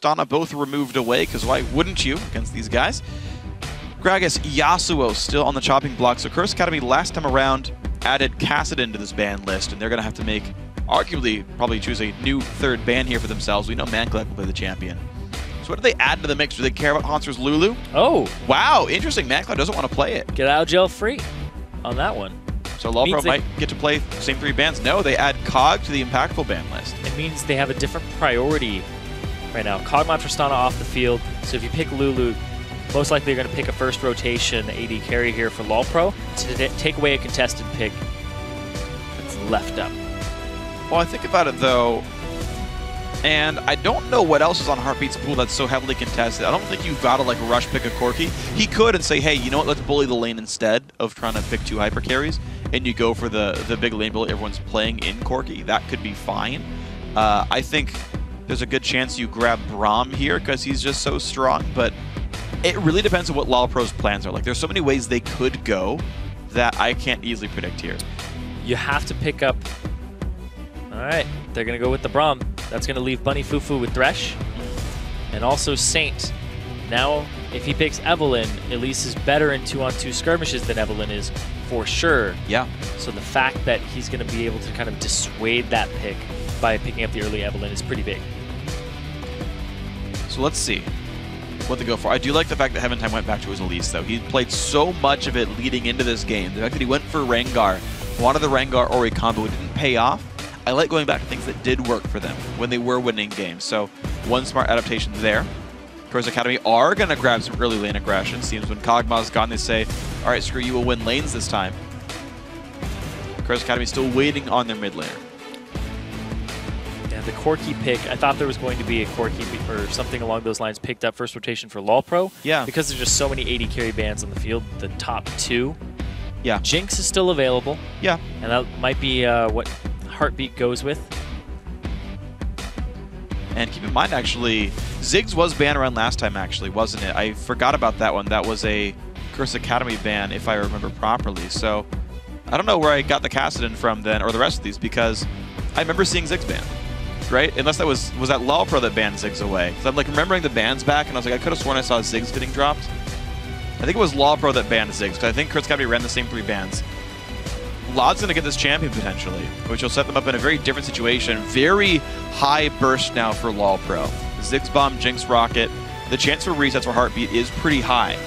Tristana both removed away, because why wouldn't you against these guys? Gragas, Yasuo still on the chopping block. So Curse Academy last time around added Kassadin to this ban list, and they're going to have to make, arguably, probably choose a new third ban here for themselves. We know Manclad will play the champion. So what do they add to the mix? Do they care about Haunter's Lulu? Oh. Wow, interesting. Manclad doesn't want to play it. Get out of jail free on that one. So LoLPro might get to play the same 3 bans. No, they add Cog to the impactful ban list. It means they have a different priority right now. Kog'Maw, Tristana off the field. So if you pick Lulu, most likely you're going to pick a first rotation AD carry here for LoLPro to take away a contested pick that's left up. Well, I think about it though, and I don't know what else is on Heartbeat's pool that's so heavily contested. I don't think you've got to like rush pick a Corki. He could and say, hey, you know what, let's bully the lane instead of trying to pick 2 hyper carries, and you go for the big lane bully everyone's playing in Corki. That could be fine. I think there's a good chance you grab Braum here because he's just so strong, but it really depends on what LoLPro's plans are. Like, there's so many ways they could go that I can't easily predict here. You have to pick up... Alright, they're going to go with the Braum. That's going to leave Bunny Fufu with Thresh. And also Saint. Now, if he picks Evelynn, Elise is better in 2-on-2 skirmishes than Evelynn is, for sure. Yeah. So the fact that he's going to be able to kind of dissuade that pick by picking up the early Evelynn is pretty big. So let's see what they go for. I do like the fact that Heaventime went back to his Elise, though. He played so much of it leading into this game. The fact that he went for Rengar, wanted the Rengar-Ori combo, it didn't pay off. I like going back to things that did work for them when they were winning games. So one smart adaptation there. Curse Academy are going to grab some early lane aggression. Seems when Kog'Maw's gone, they say, all right, screw you, we'll win lanes this time. Curse Academy still waiting on their mid laner. Yeah, the Corki pick, I thought there was going to be a Corki or something along those lines picked up first rotation for LoLPro. Yeah. Because there's just so many AD carry bans on the field, the top 2. Yeah. Jinx is still available. Yeah. And that might be what Heartbeat goes with. And keep in mind, actually, Ziggs was banned around last time, actually, wasn't it? I forgot about that one. That was a Curse Academy ban, if I remember properly. So I don't know where I got the Kassadin from then, or the rest of these, because I remember seeing Ziggs banned, right? Unless that was that LoLPro that banned Ziggs away. So I'm like remembering the bans back, and I was like, I could have sworn I saw Ziggs getting dropped. I think it was LoLPro that banned Ziggs, because I think Curse Academy ran the same 3 bans. Lod's going to get this champion potentially, which will set them up in a very different situation. Very high burst now for LoLPro. Ziggs Bomb, Jinx Rocket. The chance for resets for Heartbeat is pretty high.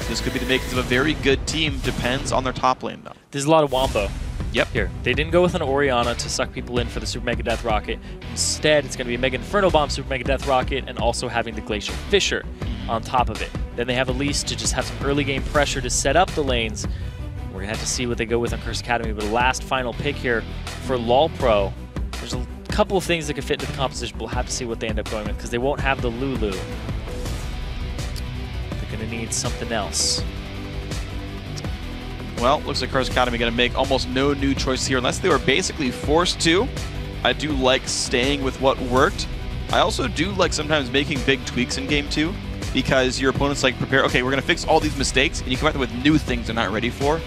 This could be the makings of a very good team. Depends on their top lane, though. There's a lot of Wombo. Yep. Here. They didn't go with an Orianna to suck people in for the Super Mega Death Rocket. Instead, it's going to be a Mega Inferno Bomb, Super Mega Death Rocket, and also having the Glacial Fissure on top of it. Then they have Elise to just have some early game pressure to set up the lanes. We're going to have to see what they go with on Curse Academy, but last final pick here for LoLPro. There's a couple of things that could fit into the composition, but we'll have to see what they end up going with, because they won't have the Lulu. They're going to need something else. Well, looks like Curse Academy going to make almost no new choice here, unless they were basically forced to. I do like staying with what worked. I also do like sometimes making big tweaks in Game 2, because your opponent's like, prepare, okay, we're going to fix all these mistakes, and you come out with new things they're not ready for.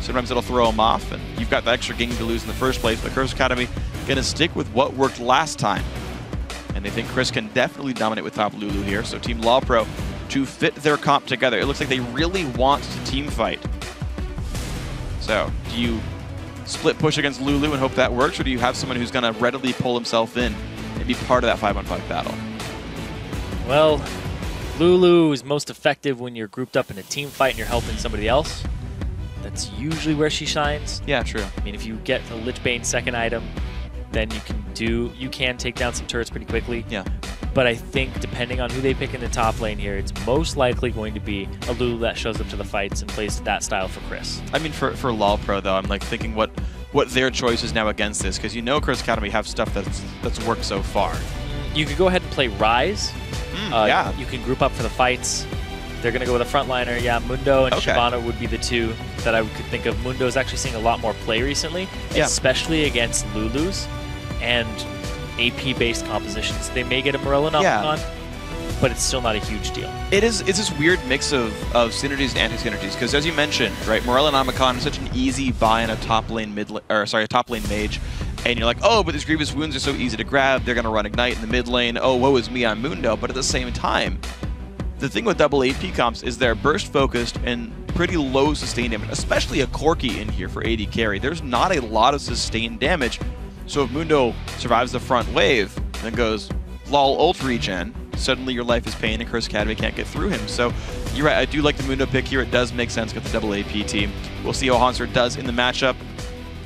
Sometimes it'll throw them off, and you've got the extra game to lose in the first place, but Curse Academy going to stick with what worked last time. And they think Chris can definitely dominate with top Lulu here, so Team LoLPro to fit their comp together. It looks like they really want to team fight. So, do you split push against Lulu and hope that works, or do you have someone who's going to readily pull himself in and be part of that 5-on-5 battle? Well, Lulu is most effective when you're grouped up in a team fight and you're helping somebody else. That's usually where she shines. Yeah, true. I mean, if you get the Lichbane second item, then you can take down some turrets pretty quickly. Yeah. But I think depending on who they pick in the top lane here, it's most likely going to be a Lulu that shows up to the fights and plays that style for Chris. I mean, for LoLPro though, I'm like thinking what their choice is now against this, because you know Curse Academy have stuff that's worked so far. You could go ahead and play Rise. Yeah. You can group up for the fights. They're going to go with a frontliner. Yeah, Mundo and Shyvana would be the 2 that I could think of. Mundo's actually seeing a lot more play recently, especially against Lulus and AP-based compositions. They may get a Morello on, but it's still not a huge deal. It's this weird mix of synergies and anti-synergies, because as you mentioned, right, Morello Nomicon is such an easy buy in a top lane a top lane mage, And you're like, oh, but these Grievous Wounds are so easy to grab. They're going to run Ignite in the mid lane. Oh, woe is me, I'm Mundo. But at the same time, the thing with double AP comps is they're burst focused and pretty low sustain damage, especially a Corki in here for AD carry. There's not a lot of sustained damage. So if Mundo survives the front wave and then goes lol ult regen, suddenly your life is pain and Curse Academy can't get through him. So you're right, I do like the Mundo pick here. It does make sense with the double AP team. We'll see how Hauntzer does in the matchup.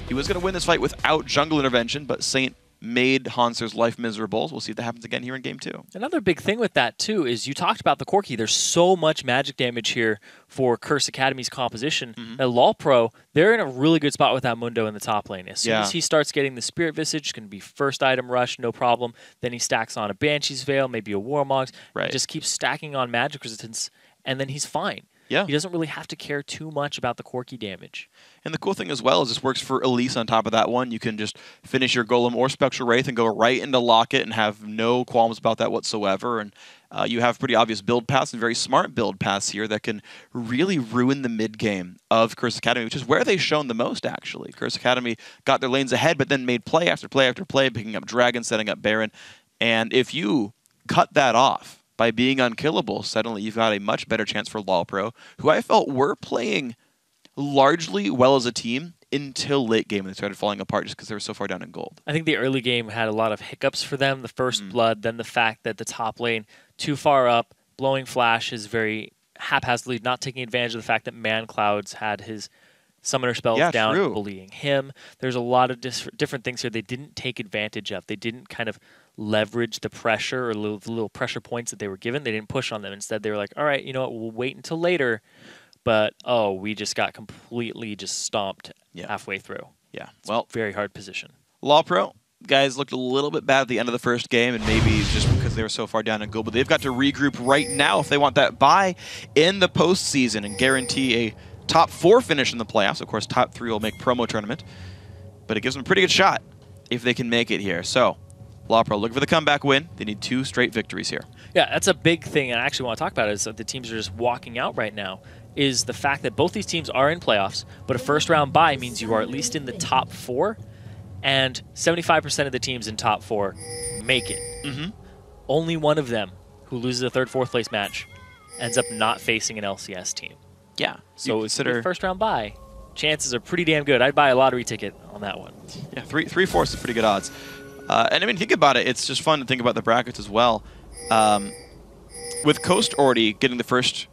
He was going to win this fight without jungle intervention, but Saint made Hauntser's life miserable. We'll see if that happens again here in game 2. Another big thing with that, too, is you talked about the Corki. There's so much magic damage here for Curse Academy's composition. At LoLPro, they're in a really good spot with that Mundo in the top lane. As soon as he starts getting the Spirit Visage, going to be first item rush, no problem. Then he stacks on a Banshee's Veil, maybe a Warmogs. He just keeps stacking on magic resistance, and then he's fine. He doesn't really have to care too much about the Corki damage. And the cool thing as well is this works for Elise on top of that one. You can just finish your Golem or Spectral Wraith and go right into Locket and have no qualms about that whatsoever. And you have pretty obvious build paths and very smart build paths here that can really ruin the mid game of Curse Academy, which is where they've shown the most, actually. Curse Academy got their lanes ahead, but then made play after play after play, picking up Dragon, setting up Baron. And if you cut that off by being unkillable, suddenly you've got a much better chance for LoLPro, who I felt were playing largely well as a team until late game when they started falling apart just because they were so far down in gold. I think the early game had a lot of hiccups for them. The first blood, then the fact that the top lane too far up, blowing flash is very haphazardly, not taking advantage of the fact that Man Clouds had his summoner spells down, bullying him. There's a lot of different things here they didn't take advantage of. They didn't kind of leverage the pressure or the little pressure points that they were given. They didn't push on them. Instead, they were like, all right, you know what, we'll wait until later. But, oh, we just got completely just stomped halfway through. It's a very hard position. LoLPro, guys looked a little bit bad at the end of the first game, and maybe just because they were so far down in gold, but they've got to regroup right now if they want that bye in the postseason and guarantee a top 4 finish in the playoffs. Of course, top 3 will make promo tournament, but it gives them a pretty good shot if they can make it here. So, LoLPro looking for the comeback win. They need 2 straight victories here. Yeah, that's a big thing, and I actually want to talk about it, is that the teams are just walking out right now, is the fact that both these teams are in playoffs, but a first-round bye means you are at least in the top 4, and 75% of the teams in top 4 make it. Only one of them who loses a 3rd, 4th place match ends up not facing an LCS team. So consider first-round bye. Chances are pretty damn good. I'd buy a lottery ticket on that one. Yeah, 3/4 is pretty good odds. And I mean, think about it. It's just fun to think about the brackets as well. With Coast already getting the first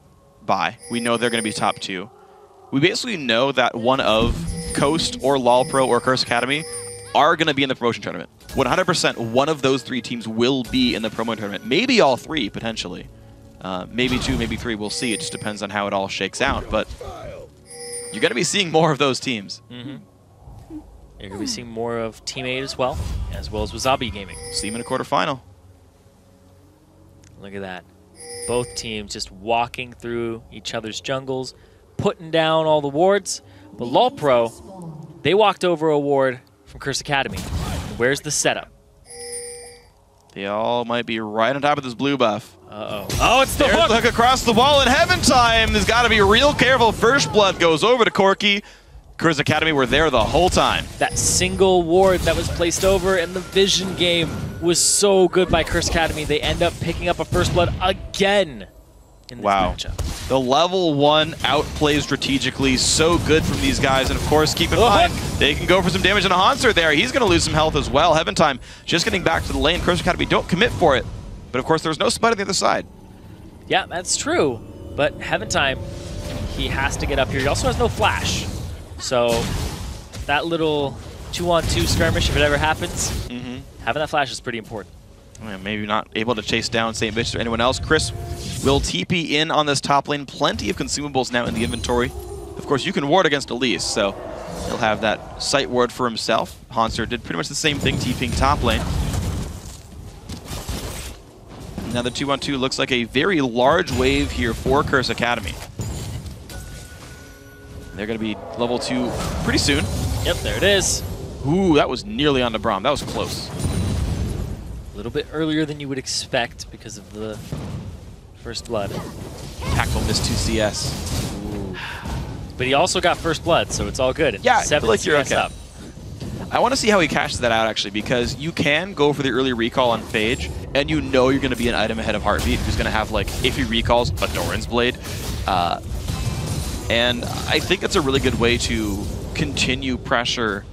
bye, we know they're going to be top 2. We basically know that one of Coast or LoLPro or Curse Academy are going to be in the promotion tournament. 100% one of those 3 teams will be in the promo tournament. Maybe all 3, potentially. Maybe 2, maybe 3, we'll see. It just depends on how it all shakes out. But you're going to be seeing more of those teams. You're going to be seeing more of Team 8 as well as Wasabi Gaming. See them in a quarterfinal. Look at that. Both teams just walking through each other's jungles, putting down all the wards. But LoLPro, they walked over a ward from Curse Academy. Where's the setup? They all might be right on top of this blue buff. Oh, it's the hook! Look across the wall in Heaven Time. There's got to be real careful. First blood goes over to Corki. Curse Academy were there the whole time. That single ward that was placed over in the Vision game was so good by Curse Academy. They end up picking up a first blood again in this matchup. The level 1 outplay strategically so good from these guys. And of course, keep in mind, they can go for some damage on a Hauntzer there. He's going to lose some health as well. Heaven Time just getting back to the lane. Curse Academy don't commit for it. But of course, there's no spot on the other side. Yeah, that's true. But Heaven Time, he has to get up here. He also has no flash. So that little 2-on-2 skirmish, if it ever happens, having that flash is pretty important. Maybe not able to chase down St. Bitch or anyone else. Chris will TP in on this top lane. Plenty of consumables now in the inventory. Of course, you can ward against Elise, so he'll have that sight ward for himself. Hauntzer did pretty much the same thing, TPing top lane. Now the 2-on-2 looks like a very large wave here for Curse Academy. They're going to be level 2 pretty soon. Yep, there it is. Ooh, that was nearly on to Braum. That was close. A little bit earlier than you would expect because of the first blood. Impactful miss 2 CS. Ooh. But he also got first blood, so it's all good. Yeah, 7 I feel like you're CS okay. up. I want to see how he cashes that out, actually, because you can go for the early recall on Phage, and you know you're going to be an item ahead of Heartbeat, who's going to have, like, if he recalls, a Doran's Blade. And I think it's a really good way to continue pressure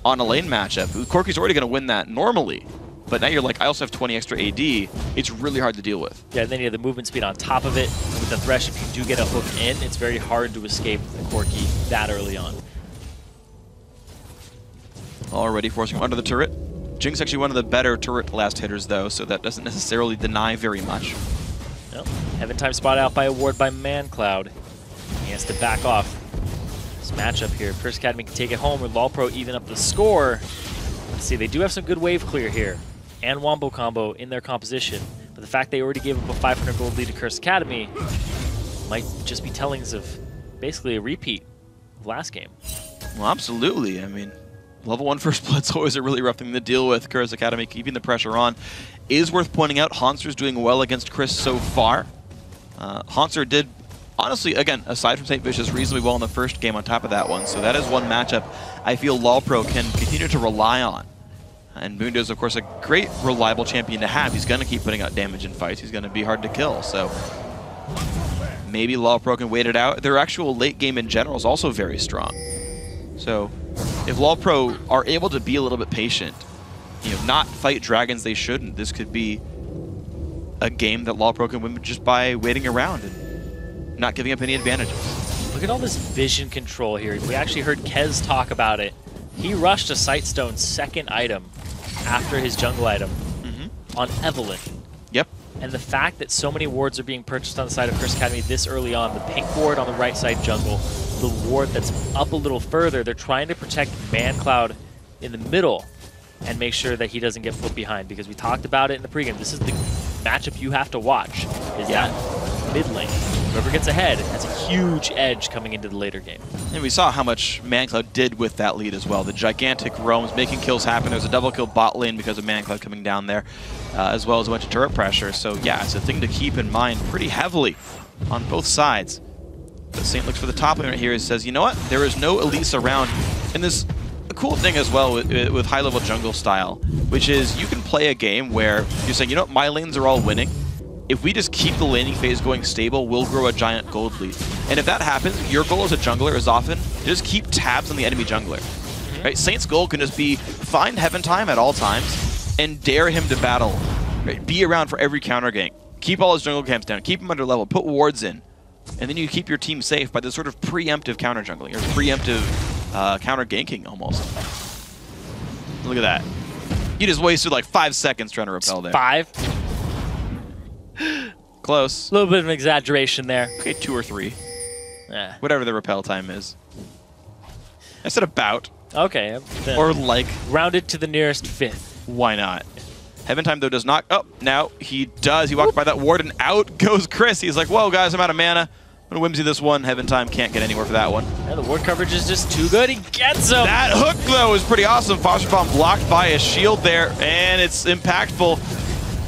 on a lane matchup. Corki's already going to win that normally, but now you're like, I also have 20 extra AD. It's really hard to deal with. Yeah, and then you have the movement speed on top of it. And with the Thresh, if you do get a hook in, it's very hard to escape the Corki that early on. Already forcing him under the turret. Jinx actually one of the better turret last hitters, though, so that doesn't necessarily deny very much. No. Heaven time spot out by a ward by ManCloud. He has to back off. This matchup here, First Academy can take it home, or LoLPro even up the score. Let's see, they do have some good wave clear here, and Wombo combo in their composition. But the fact they already gave up a 500 gold lead to Curse Academy might just be tellings of basically a repeat of last game. Well, absolutely. I mean, level 1 first blood's always a really rough thing to deal with. Curse Academy keeping the pressure on. Is worth pointing out, Hauntzer's doing well against Chris so far. Hauntzer did, honestly, again, aside from St. Vicious, reasonably well in the first game on top of that one. So that is one matchup I feel LoLPro can continue to rely on. And Mundo is, of course, a great, reliable champion to have. He's going to keep putting out damage in fights. He's going to be hard to kill. So maybe LoLPro can wait it out. Their actual late game in general is also very strong. So if LoLPro are able to be a little bit patient, you know, not fight dragons they shouldn't, this could be a game that LoLPro can win just by waiting around and not giving up any advantages. Look at all this vision control here. We actually heard Kez talk about it. He rushed a Sightstone's second item after his jungle item on Evelyn. Yep. And the fact that so many wards are being purchased on the side of Curse Academy this early on, the pink ward on the right side jungle, the ward that's up a little further, they're trying to protect ManCloud in the middle and make sure that he doesn't get flipped behind, because we talked about it in the pregame. This is the matchup you have to watch, is that mid lane. Whoever gets ahead has a huge edge coming into the later game. And we saw how much ManCloud did with that lead as well. The gigantic roams making kills happen. There's a double kill bot lane because of ManCloud coming down there, as well as a bunch of turret pressure. So yeah, it's a thing to keep in mind pretty heavily on both sides. But Saint looks for the top lane right here and says, you know what? There is no Elise around. And this a cool thing as well with high-level jungle style, which is you can play a game where you're saying, you know what, my lanes are all winning. If we just keep the laning phase going stable, we'll grow a giant gold lead. And if that happens, your goal as a jungler is often to just keep tabs on the enemy jungler. Right? Saint's goal can just be find Heaven Time at all times and dare him to battle. Right? Be around for every counter gank. Keep all his jungle camps down. Keep him under level. Put wards in. And then you keep your team safe by this sort of preemptive counter jungling, or preemptive counter ganking almost. Look at that. You just wasted like 5 seconds trying to repel there. 5? Close. A little bit of an exaggeration there. Okay, 2 or 3. Whatever the repel time is. I said about. Okay. Or like. Rounded to the nearest 5th. Why not? Heaven Time, though, does not. Oh, now he does. He walked by that ward, and out goes Chris. He's like, whoa, guys, I'm out of mana. I'm going to whimsy this one. Heaven Time can't get anywhere for that one. Yeah, the ward coverage is just too good. He gets him. That hook, though, is pretty awesome. Foster Bomb blocked by a shield there, and it's impactful.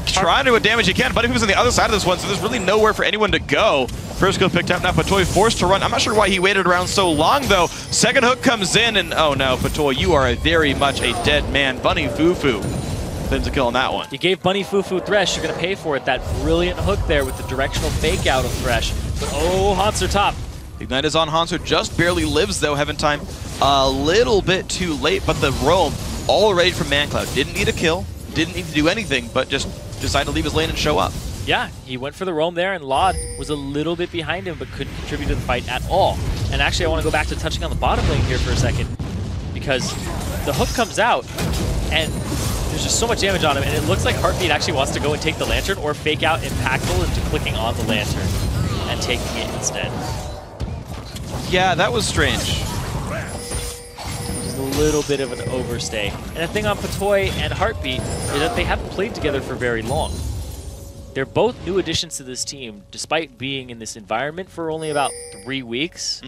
Trying to do what damage he can. Buddy Poof's on the other side of this one, so there's really nowhere for anyone to go. First kill picked up. Now Patoy forced to run. I'm not sure why he waited around so long, though. Second hook comes in, and oh no, Patoy, you are very much a dead man. Bunny Fufu claims a kill on that one. You gave Bunny Fufu Thresh. You're going to pay for it. That brilliant hook there with the directional fake out of Thresh. But oh, Haunzer top. Ignite is on Haunzer. Just barely lives, though. Heaven Time a little bit too late, but the roam all ready from ManCloud. Didn't need a kill. Didn't need to do anything, but just decided to leave his lane and show up. Yeah, he went for the roam there, and Laud was a little bit behind him, but couldn't contribute to the fight at all. And actually, I want to go back to touching on the bottom lane here for a second, because the hook comes out, and there's just so much damage on him, and it looks like Heartbeat actually wants to go and take the Lantern, or fake out Impactful into clicking on the Lantern and taking it instead. Yeah, that was strange. A little bit of an overstay. And the thing on Patoy and Heartbeat is that they haven't played together for very long. They're both new additions to this team, despite being in this environment for only about 3 weeks,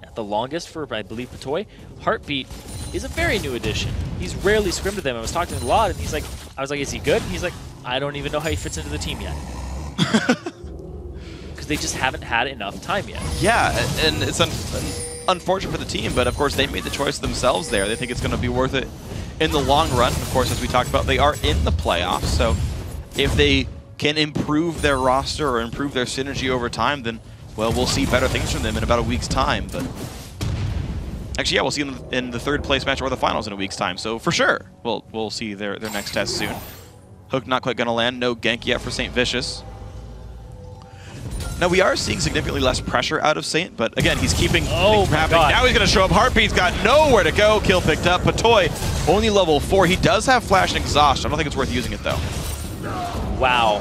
at the longest for, I believe, Patoy. Heartbeat is a very new addition. He's rarely scrimmed with them. I was talking to him a lot, and he's like, I was like, is he good? And he's like, I don't even know how he fits into the team yet. Because they just haven't had enough time yet. Yeah, and it's unfortunate for the team, but of course they made the choice themselves there. They think it's going to be worth it in the long run, of course, as we talked about, they are in the playoffs. So if they can improve their roster or improve their synergy over time, then, well, we'll see better things from them in about a week's time. But actually, yeah, we'll see them in the third place match or the finals in a week's time. So for sure, we'll see their next test soon. Hook not quite going to land. No gank yet for St. Vicious. Now, we are seeing significantly less pressure out of Saint, but again, he's keeping things from happening. Now he's going to show up. Heartbeat's got nowhere to go. Kill picked up. Patoy, only level 4. He does have Flash and Exhaust. I don't think it's worth using it, though. Wow.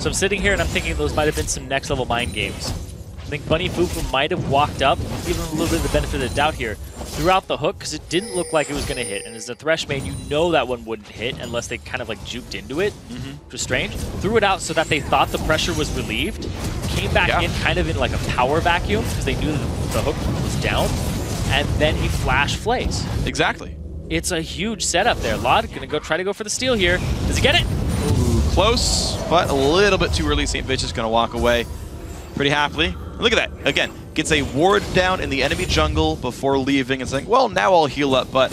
So I'm sitting here and I'm thinking those might have been some next level mind games. I think Bunny Fufu might have walked up, give him a little bit of the benefit of the doubt here, throughout the hook, because it didn't look like it was going to hit. And as a Thresh main, you know that one wouldn't hit unless they kind of like juked into it, which was strange. Threw it out so that they thought the pressure was relieved. Came back in kind of in like a power vacuum because they knew that the hook was down. And then he flash flays. Exactly. It's a huge setup there. Lod going to try to go for the steal here. Does he get it? Ooh, close, but a little bit too early. St. Vicious going to walk away pretty happily. Look at that. Again, gets a ward down in the enemy jungle before leaving and saying, well, now I'll heal up, but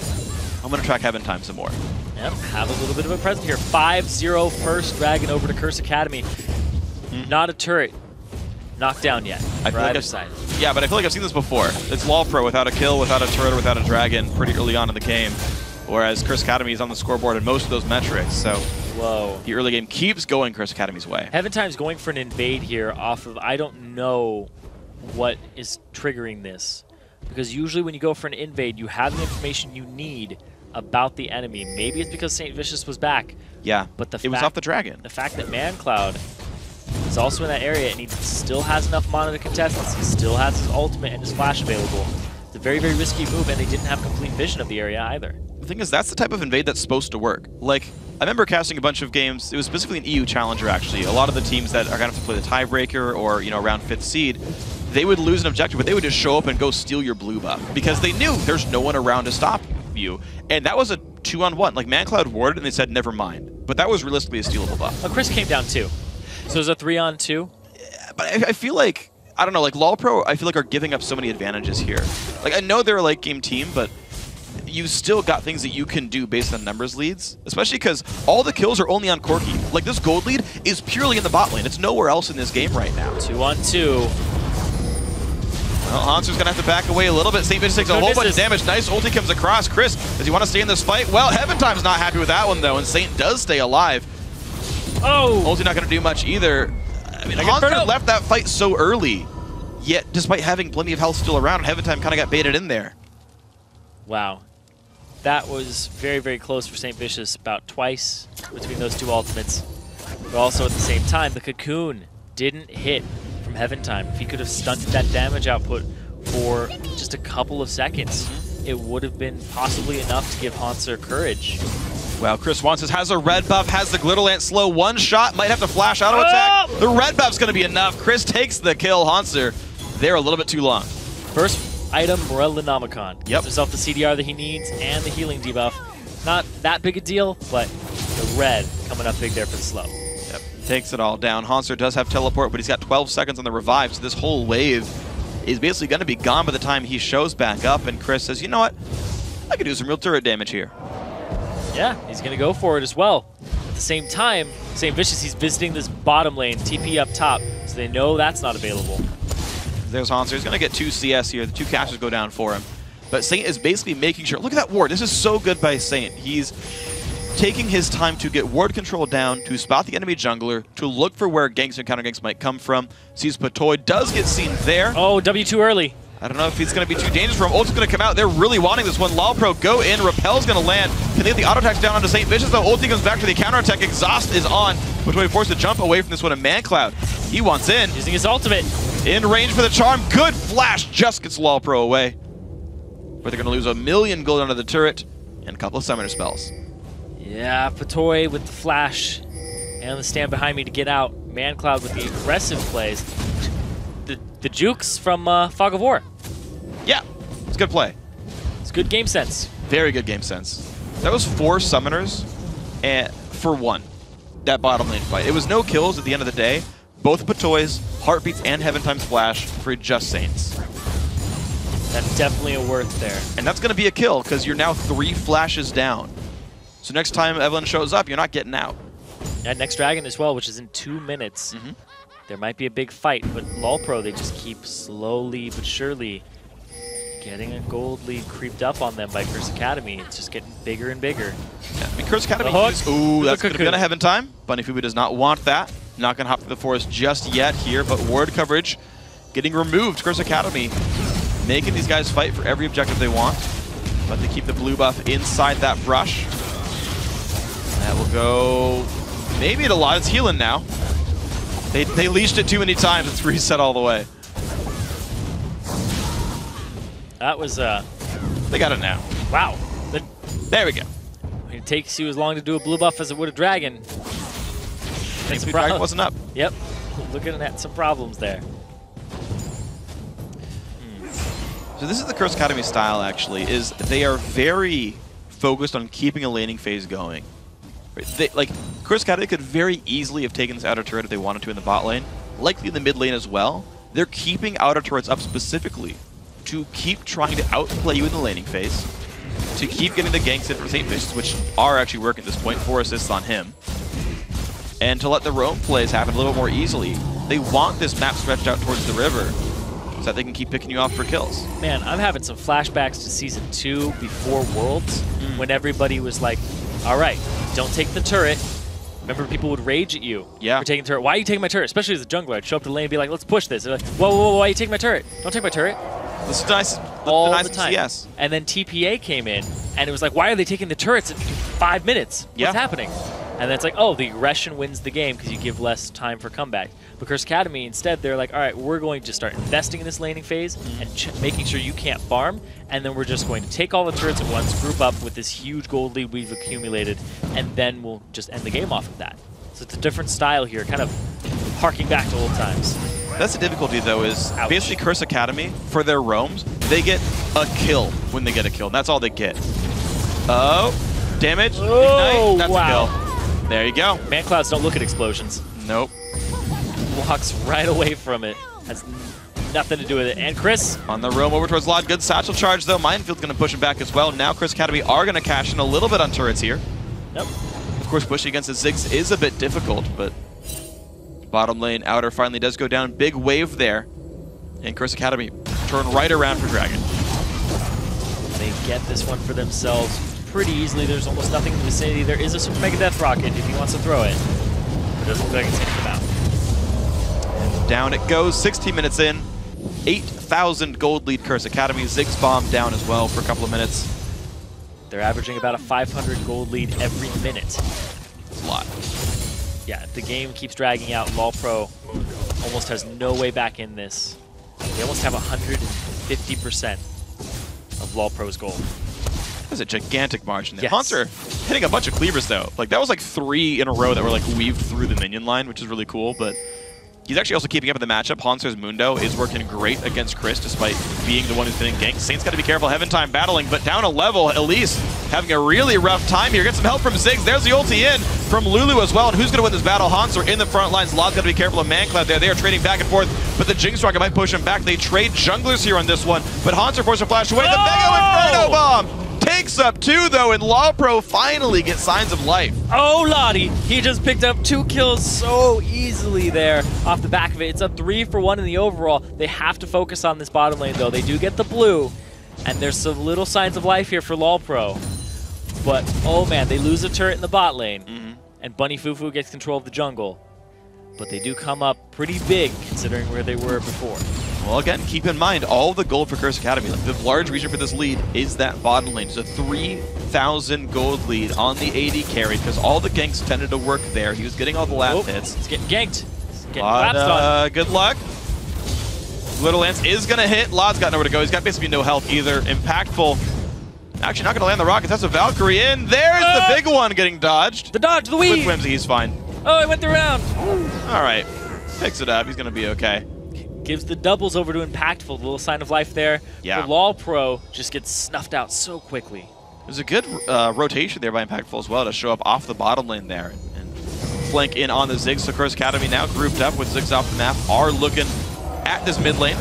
I'm going to track Heaven Time some more. Yep, have a little bit of a present here. 5-0 first Dragon over to Curse Academy. Not a turret. Knocked down yet. I feel like either side. Yeah, but I feel like I've seen this before. It's LoLPro without a kill, without a turret, without a dragon pretty early on in the game. Whereas Curse Academy is on the scoreboard in most of those metrics. So whoa, the early game keeps going Curse Academy's way. Heaven Time's going for an invade here off of, I don't know what is triggering this. Because usually when you go for an invade, you have the information you need about the enemy. Maybe it's because St. Vicious was back. Yeah, but it was off the dragon. The fact that ManCloud is also in that area and he still has enough mana to contest this. He still has his ultimate and his flash available. It's a very, very risky move, and they didn't have complete vision of the area either. The thing is, that's the type of invade that's supposed to work. Like, I remember casting a bunch of games, it was specifically an EU Challenger, actually. A lot of the teams that are going to have to play the tiebreaker or, you know, around 5th seed, they would lose an objective, but they would just show up and go steal your blue buff because they knew there's no one around to stop you. And that was a 2-on-1. Like, ManCloud warded, and they said, never mind. But that was realistically a stealable buff. Well, Chris came down too. So it was a 3-on-2? Yeah, but I feel like, I don't know, like LoLPro, I feel like are giving up so many advantages here. Like, I know they're a late game team, but you still got things that you can do based on numbers leads, especially because all the kills are only on Corki. Like, this gold lead is purely in the bot lane. It's nowhere else in this game right now. 2-on-2. Well, Hanser's going to have to back away a little bit. St. Vicious takes a whole bunch of damage. Nice ulti comes across. Chris, does he want to stay in this fight? Well, Heaven Time's not happy with that one, though, and Saint does stay alive. Oh! Ulti not going to do much either. I mean, Hanser left that fight so early, yet despite having plenty of health still around, Heaven Time kind of got baited in there. Wow. That was very, very close for St. Vicious, about twice between those two ultimates. But also at the same time, the Cocoon didn't hit from Heaven Time. If he could have stunted that damage output for just a couple of seconds, it would have been possibly enough to give Hanser courage. Well, Chris Wansis has a red buff, has the Glitterlant slow. One shot, might have to flash auto attack. The red buff's going to be enough. Chris takes the kill. Hanser there a little bit too long. First item, Morellinomicon. Yep. Gives himself the CDR that he needs and the healing debuff. Not that big a deal, but the red coming up big there for the slow. Yep, takes it all down. Hanser does have teleport, but he's got 12 seconds on the revive, so this whole wave is basically going to be gone by the time he shows back up, and Chris says, you know what? I could do some real turret damage here. Yeah, he's going to go for it as well. At the same time, St. Vicious, he's visiting this bottom lane, TP up top, so they know that's not available. There's Hanser. He's going to get 2 CS here. The 2 casters go down for him. But Saint is basically making sure... Look at that ward. This is so good by Saint. He's taking his time to get ward control down, to spot the enemy jungler, to look for where ganks and counter ganks might come from. Sees Patoy, does get seen there. Oh, W too early. I don't know if it's going to be too dangerous for him. Ulti's going to come out. They're really wanting this one. LoLPro go in. Repel's going to land. Can they get the auto attacks down onto St. Vicious, though? Ulti comes back to the counter attack. Exhaust is on. Patoy forced to jump away from this one. And ManCloud, he wants in. Using his ultimate. In range for the charm. Good flash. Just gets LoLPro away. But they're going to lose 1,000,000 gold onto the turret and a couple of summoner spells. Yeah, Patoy with the flash and the stand behind me to get out. ManCloud with the aggressive plays. The jukes from Fog of War. Yeah, it's good play. It's good game sense. Very good game sense. That was 4 summoners and for 1, that bottom lane fight. It was no kills at the end of the day. Both Patoys, Heartbeats, and Heaven Time's Flash for just Saints. That's definitely a worth there. And that's going to be a kill, because you're now 3 flashes down. So next time Evelyn shows up, you're not getting out. Yeah, next dragon as well, which is in 2 minutes. There might be a big fight, but LoLPro, they just keep slowly but surely getting a gold lead creeped up on them by Curse Academy. It's just getting bigger and bigger. Yeah, I mean, Curse Academy is, ooh, that's going to be on a heaven time. Bunny Fubu does not want that. Not going to hop through the forest just yet here, but ward coverage getting removed. Curse Academy making these guys fight for every objective they want, but they keep the blue buff inside that brush. That will go maybe to lot. It's healing now. They leashed it too many times. It's reset all the way. That was They got it now. wow. There we go. It takes you as long to do a blue buff as it would a dragon. Thanks the dragon wasn't up. Yep. Looking at some problems there. So this is the Curse Academy style, actually, is they are very focused on keeping a laning phase going. Like, Curse Academy could very easily have taken this outer turret if they wanted to in the bot lane, likely in the mid lane as well. They're keeping outer turrets up specifically to keep trying to outplay you in the laning phase, to keep getting the ganks in for St. Vicious, which are actually working at this point, 4 assists on him, and to let the roam plays happen a little more easily. They want this map stretched out towards the river, so that they can keep picking you off for kills. Man, I'm having some flashbacks to Season 2 before Worlds, when everybody was like, all right, don't take the turret. Remember, people would rage at you for taking the turret. Why are you taking my turret? Especially as a jungler. I'd show up to the lane and be like, let's push this. They're like, whoa, whoa, whoa, why are you taking my turret? Don't take my turret. This is nice. All nice the time. Yes. And then TPA came in, and it was like, why are they taking the turrets in 5 minutes? What's happening? And then it's like, oh, the aggression wins the game because you give less time for comeback. But Curse Academy, instead, they're like, all right, we're going to start investing in this laning phase and making sure you can't farm, and then we're just going to take all the turrets at once, group up with this huge gold lead we've accumulated, and then we'll just end the game off of that. So it's a different style here, kind of harking back to old times. That's the difficulty, though, is basically Curse Academy, for their roams, they get a kill when they get a kill. And that's all they get. Oh, damage, ignite, that's a kill. There you go. Man clouds don't look at explosions. Nope. Walks right away from it. Has nothing to do with it. And Chris. On the roam over towards Lod. Good satchel charge, though. Minefield's going to push him back as well. Now Curse Academy are going to cash in a little bit on turrets here. Yep. Of course, pushing against the Ziggs is a bit difficult, but bottom lane outer finally does go down. Big wave there. And Curse Academy turn right around for Dragon. They get this one for themselves pretty easily. There's almost nothing in the vicinity. There is a Super Mega Death Rocket if he wants to throw it. It doesn't look like it's hitting him out. Down it goes, 16 minutes in. 8,000 gold lead Curse Academy. Ziggs bomb down as well for a couple of minutes. They're averaging about a 500 gold lead every minute. That's a lot. Yeah, if the game keeps dragging out, LoLPro almost has no way back in this. They almost have 150% of LoLPro's gold. That's a gigantic margin there. Yes. Hanser hitting a bunch of cleavers, though. Like, that was like 3 in a row that were like weaved through the minion line, which is really cool, but he's actually also keeping up in the matchup. Hanser's Mundo is working great against Chris, despite being the one who's been in gank. Saint's got to be careful. Heaven time battling, but down a level. Elise having a really rough time here. Get some help from Ziggs. There's the ulti in from Lulu as well. And who's going to win this battle? Hanser in the front lines. Lod's got to be careful of Mancloud there. They are trading back and forth, but the Jinx Rocket might push him back. They trade junglers here on this one, but Hanser forces a flash away. The Mega Inferno Bomb takes up 2, though, and LoLPro finally get signs of life. Oh, Lottie, he just picked up 2 kills so easily there off the back of it. It's up 3 for 1 in the overall. They have to focus on this bottom lane, though. They do get the blue, and there's some little signs of life here for LoLPro. But, oh man, they lose a turret in the bot lane, and Bunny Fufu gets control of the jungle. But they do come up pretty big, considering where they were before. Well, again, keep in mind, all the gold for Curse Academy, like the large reason for this lead is that bottom lane. It's a 3,000 gold lead on the AD carry, because all the ganks tended to work there. He was getting all the last hits. He's getting ganked. He's getting collapsed on. Good luck. Little Lance is going to hit. Lod's got nowhere to go. He's got basically no health either. Impactful. Actually not going to land the rockets. That's a Valkyrie in. There's the big one getting dodged. The dodge, the weave. With Whimsy, he's fine. Oh, he went around. All right. Picks it up. He's going to be okay. Gives the doubles over to Impactful. A little sign of life there. Yeah. The LoLPro just gets snuffed out so quickly. There's a good rotation there by Impactful as well to show up off the bottom lane there and flank in on the Ziggs. So Curse Academy now grouped up with Ziggs off the map are looking at this mid lane.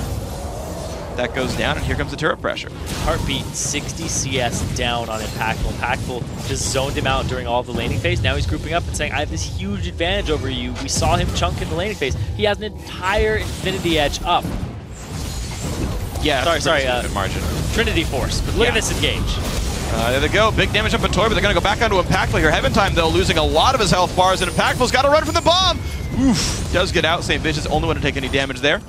That goes down, and here comes the turret pressure. Heartbeat 60 CS down on Impactful. Impactful just zoned him out during all of the laning phase. Now he's grouping up and saying, I have this huge advantage over you. We saw him chunk in the laning phase. He has an entire Infinity Edge up. Yeah, sorry, margin. Trinity Force. But look at this engage. There they go. Big damage up on Toy, but they're going to go back onto Impactful here. Heaven Time, though, losing a lot of his health bars, and Impactful's got to run from the bomb. Oof. Does get out. St. Vicious, only one to take any damage there.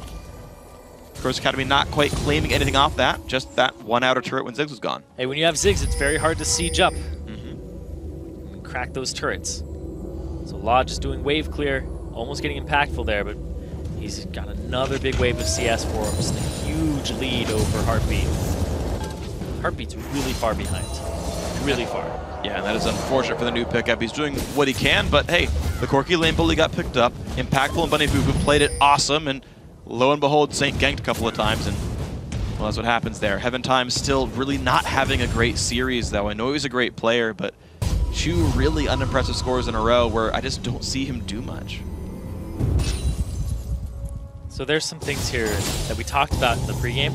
Curse Academy not quite claiming anything off that. Just that one outer turret when Ziggs was gone. Hey, when you have Ziggs, it's very hard to siege up. And crack those turrets. So Law just doing wave clear, almost getting Impactful there, but he's got another big wave of CS for him. Just a huge lead over Heartbeat. Heartbeat's really far behind. Really far. Yeah, and that is unfortunate for the new pickup. He's doing what he can, but hey, the Corky lane bully got picked up. Impactful and Bunny Boo Boo played it awesome, and lo and behold, Saint ganked a couple of times, and well, that's what happens there. Heaven Time still really not having a great series, though. I know he's a great player, but 2 really unimpressive scores in a row where I just don't see him do much. So there's some things here that we talked about in the pregame,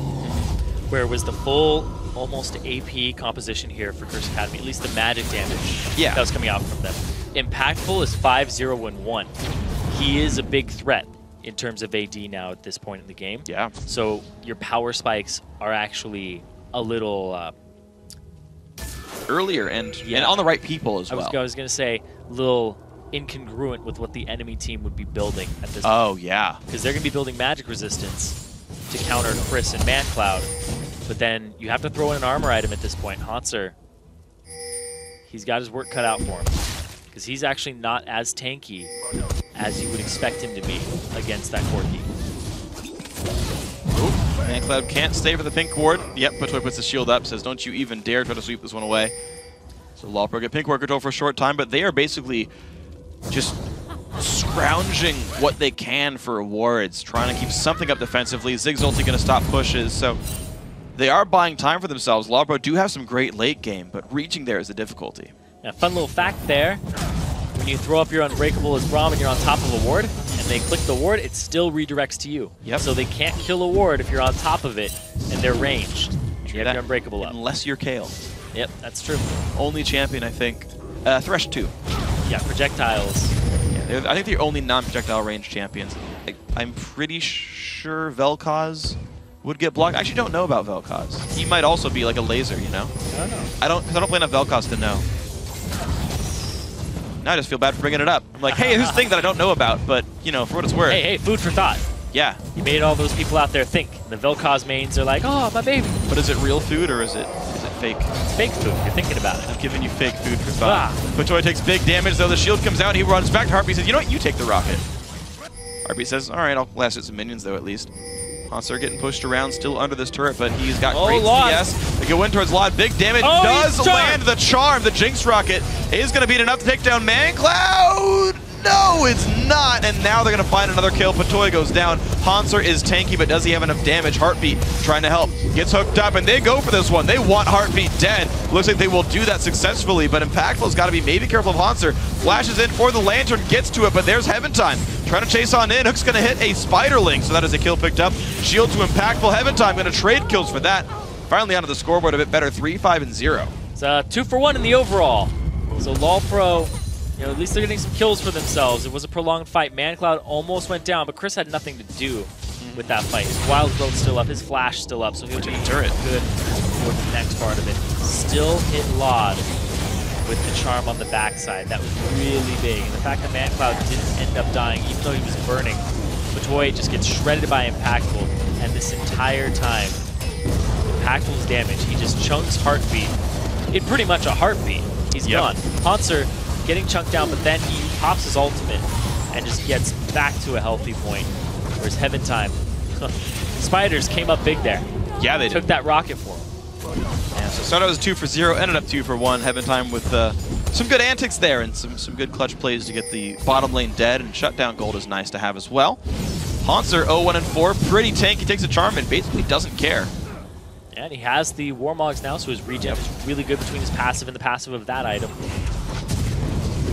where it was the full, almost AP composition here for Curse Academy, at least the magic damage that was coming out from them. Impactful is 5-0-1. He is a big threat in terms of AD now at this point in the game. Yeah. So your power spikes are actually a little... earlier and on the right people as well. I was going to say a little incongruent with what the enemy team would be building at this point. Oh, yeah. Because they're going to be building magic resistance to counter Chris and ManCloud. But then you have to throw in an armor item at this point. Hauntzer, he's got his work cut out for him. Because he's actually not as tanky as you would expect him to be against that Corky. ManCloud can't stay for the pink ward. Yep, Patoy puts the shield up, says, don't you even dare try to sweep this one away. So LoLPro get pink ward control for a short time, but they are basically just scrounging what they can for rewards, trying to keep something up defensively. Ziggs ulti going to stop pushes, so they are buying time for themselves. LoLPro do have some great late game, but reaching there is the difficulty. Now, fun little fact there, when you throw up your Unbreakable as Braum and you're on top of a ward, and they click the ward, it still redirects to you. Yep. So they can't kill a ward if you're on top of it and they're ranged. You have your Unbreakable up. Unless you're Kale. Yep, that's true. Only champion, I think. Thresh 2. Yeah, projectiles. Yeah, I think they're only non-projectile range champions. I'm pretty sure Vel'Koz would get blocked. I actually don't know about Vel'Koz. He might also be like a laser, you know? I don't know. Because I don't play enough Vel'Koz to know. Now I just feel bad for bringing it up. I'm like, hey, here's a thing that I don't know about, but, you know, for what it's worth. Hey, food for thought. Yeah. You made all those people out there think. The Vel'Koz mains are like, oh, my baby. But is it real food or is it fake? It's fake food. You're thinking about it. I'm giving you fake food for thought. Patoy takes big damage, though. The shield comes out. He runs back to Heartbeat. Says, you know what? You take the rocket. Heartbeat says, all right, I'll last at some minions, though, at least. Hauntzer getting pushed around, still under this turret, but he's got great CS. They go in towards Lod. Big damage does land the charm. The Jinx rocket is going to be enough to take down ManCloud. No, it's not. And now they're going to find another kill. Patoy goes down. Hauntzer is tanky, but does he have enough damage? Heartbeat trying to help. Gets hooked up, and they go for this one. They want Heartbeat dead. Looks like they will do that successfully, but Impactful's got to be maybe careful of Hauntzer. Flashes in for the lantern, gets to it, but there's Heaven Time. Trying to chase on in. Hook's going to hit a Spiderling, so that is a kill picked up. Shield to Impactful. Heaven Time going to trade kills for that. Finally onto the scoreboard a bit better, 3-5-0. It's 2 for 1 in the overall. So LoLPro, you know, at least they're getting some kills for themselves. It was a prolonged fight. ManCloud almost went down, but Chris had nothing to do with that fight. His Wild Growth's still up, his Flash still up, so he'll be good for the next part of it. Still hit Lod with the charm on the backside. That was really big. And the fact that ManCloud didn't end up dying, even though he was burning, Patoy just gets shredded by Impactful. And this entire time, Impactful's damage, he just chunks Heartbeat. In pretty much a heartbeat, he's gone. Hauntzer getting chunked down, but then he pops his ultimate and just gets back to a healthy point. Whereas Heaven Time, Spiders came up big there. Yeah, they took that rocket for him. Yeah, so started as 2 for 0, ended up 2 for 1. Heaven Time with some good antics there and some good clutch plays to get the bottom lane dead, and shutdown gold is nice to have as well. Hauntzer 0-1-4, pretty tanky, takes a charm and basically doesn't care. Yeah, and he has the Warmogs now, so his regen is really good between his passive and the passive of that item.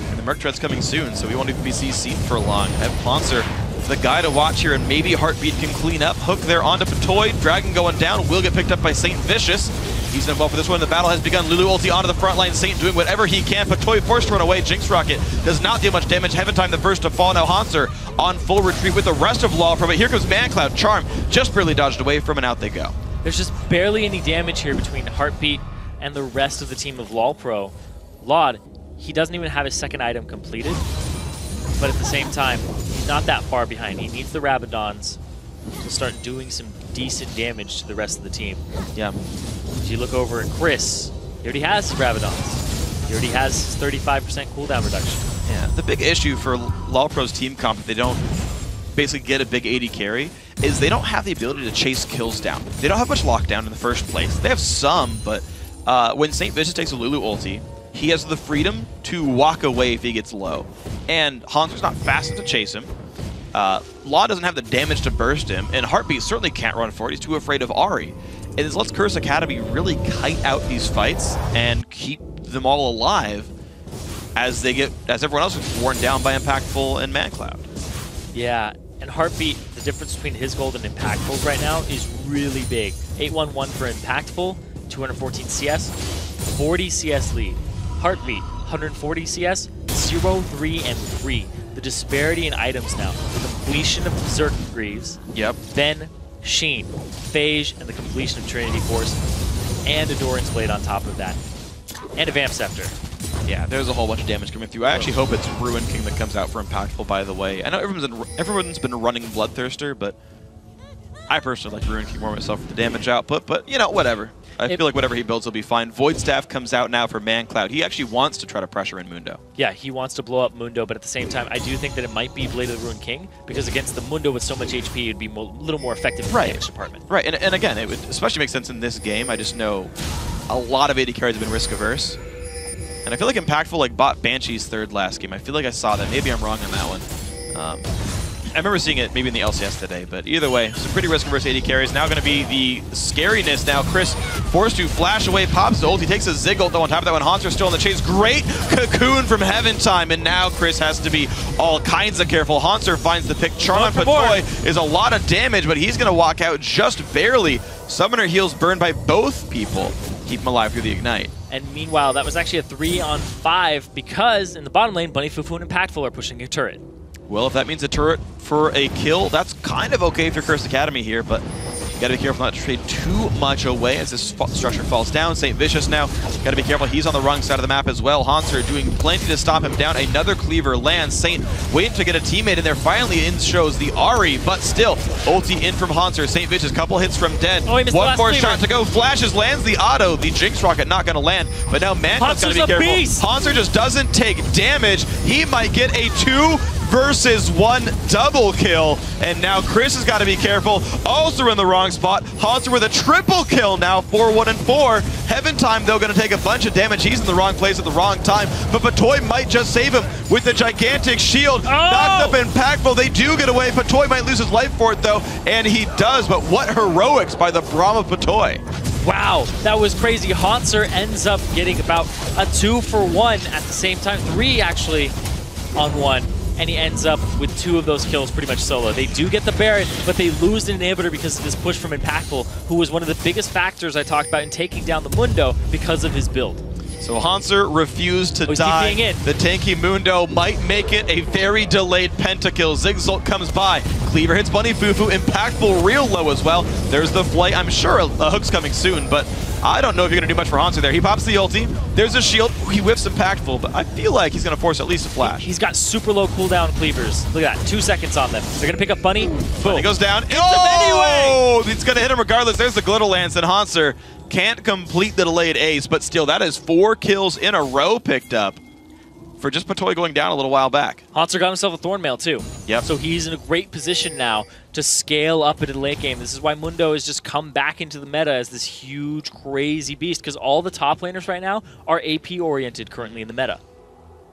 And the Merc Tread's coming soon, so we won't even be seen for long. Hauntzer the guy to watch here, and maybe Heartbeat can clean up. Hook there onto Patoy. Dragon going down. Will get picked up by Saint Vicious. He's involved for this one. The battle has begun. Lulu ulti onto the front line. Saint doing whatever he can. Patoy forced to run away. Jinx Rocket does not deal much damage. Heaven Time the first to fall. Now Hanser on full retreat with the rest of LoLPro. But here comes ManCloud. Charm just barely dodged away from, and out they go. There's just barely any damage here between Heartbeat and the rest of the team of LoLPro. Laud, he doesn't even have his second item completed, but at the same time, he's not that far behind. He needs the Rabadons to start doing some decent damage to the rest of the team. Yeah. If you look over at Chris, he already has his Rabadons. He already has his 35% cooldown reduction. Yeah, the big issue for LoLPro's team comp, if they don't basically get a big AD carry, is they don't have the ability to chase kills down. They don't have much lockdown in the first place. They have some, but when Saint Vicious takes a Lulu ulti, he has the freedom to walk away if he gets low. And Hanser's not fast enough to chase him. Law doesn't have the damage to burst him, and Heartbeat certainly can't run for it. He's too afraid of Ahri. And this lets Curse Academy really kite out these fights and keep them all alive as everyone else is worn down by Impactful and ManCloud. Yeah, and Heartbeat, the difference between his gold and Impactful's right now is really big. 811 for Impactful, 214 CS, 40 CS lead. Heartbeat, 140 CS, 0, 3, and 3. The disparity in items now. The completion of Berserk Greaves. Yep. Then Sheen, Phage, and the completion of Trinity Force, and a Doran's Blade on top of that. And a Vamp Scepter. Yeah, there's a whole bunch of damage coming through. I actually hope it's Ruin King that comes out for Impactful, by the way. I know everyone's been running Bloodthirster, but I personally like Ruin King more myself for the damage output, but, you know, whatever. I feel like whatever he builds will be fine. Void Staff comes out now for ManCloud. He actually wants to try to pressure in Mundo. Yeah, he wants to blow up Mundo, but at the same time, I do think that it might be Blade of the Ruined King, because against the Mundo with so much HP, it would be a little more effective in the damage department. Right, and again, it would especially make sense in this game. I just know a lot of AD carries have been risk-averse. And I feel like Impactful bought Banshee's third last game. I feel like I saw that. Maybe I'm wrong on that one. I remember seeing it maybe in the LCS today, but either way, some pretty risk-averse AD carries. Now going to be the scariness now. Chris forced to flash away, pops the ult. He takes a Zig ult, though, on top of that one. Hanser's still in the chase. Great cocoon from Heaven Time, and now Chris has to be all kinds of careful. Hanser finds the pick. Charm on Patoy is a lot of damage, but he's going to walk out just barely. Summoner heals burned by both people. Keep him alive through the Ignite. And meanwhile, that was actually a 3-on-5 because in the bottom lane, Bunny, Fufu, and Impactful are pushing a turret. Well, if that means a turret for a kill, that's kind of okay if you're Cursed Academy here, but you gotta be careful not to trade too much away as this structure falls down. Saint Vicious now, gotta be careful. He's on the wrong side of the map as well. Hanser doing plenty to stop him down. Another cleaver lands. Saint waiting to get a teammate in there. Finally in shows the Ahri, but still, ulti in from Hanser. Saint Vicious, couple hits from dead. Oh, he missed one more cleaver. shot to go. Flashes, lands the auto. The Jinx Rocket not gonna land, but now ManCloud's gotta be careful. Beast. Hanser just doesn't take damage. He might get a 2 versus 1 double kill, and now Chris has got to be careful. Also in the wrong spot. Hanser with a triple kill now, 4-1 and 4. Heaven Time, though, going to take a bunch of damage. He's in the wrong place at the wrong time, but Patoy might just save him with the gigantic shield. Knocked up Impactful. They do get away. Patoy might lose his life for it, though, and he does, but what heroics by the Braum of Patoy. Wow, that was crazy. Hanser ends up getting about a 2 for 1 at the same time. 3 actually on 1. And he ends up with 2 of those kills pretty much solo. They do get the Barret, but they lose the inhibitor because of this push from Impactful, who was one of the biggest factors I talked about in taking down the Mundo because of his build. So Hanser refused to die. The tanky Mundo might make it a very delayed pentakill. Zigzult comes by. Cleaver hits Bunny Fufu. Impactful real low as well. There's the flight. I'm sure a hook's coming soon, but I don't know if you're going to do much for Hanser there. He pops the ulti. There's a shield. He whiffs Impactful, but I feel like he's going to force at least a flash. He's got super low cooldown cleavers. Look at that. 2 seconds on them. They're going to pick up Bunny. Boom. He goes down. Oh! He's going to hit him regardless. There's the Glittle Lance, and Hanser can't complete the delayed ace, but still, that is 4 kills in a row picked up for just Patoy going down a little while back. Hanser got himself a Thornmail too. Yep. So he's in a great position now to scale up into the late game. This is why Mundo has just come back into the meta as this huge, crazy beast, because all the top laners right now are AP-oriented currently in the meta.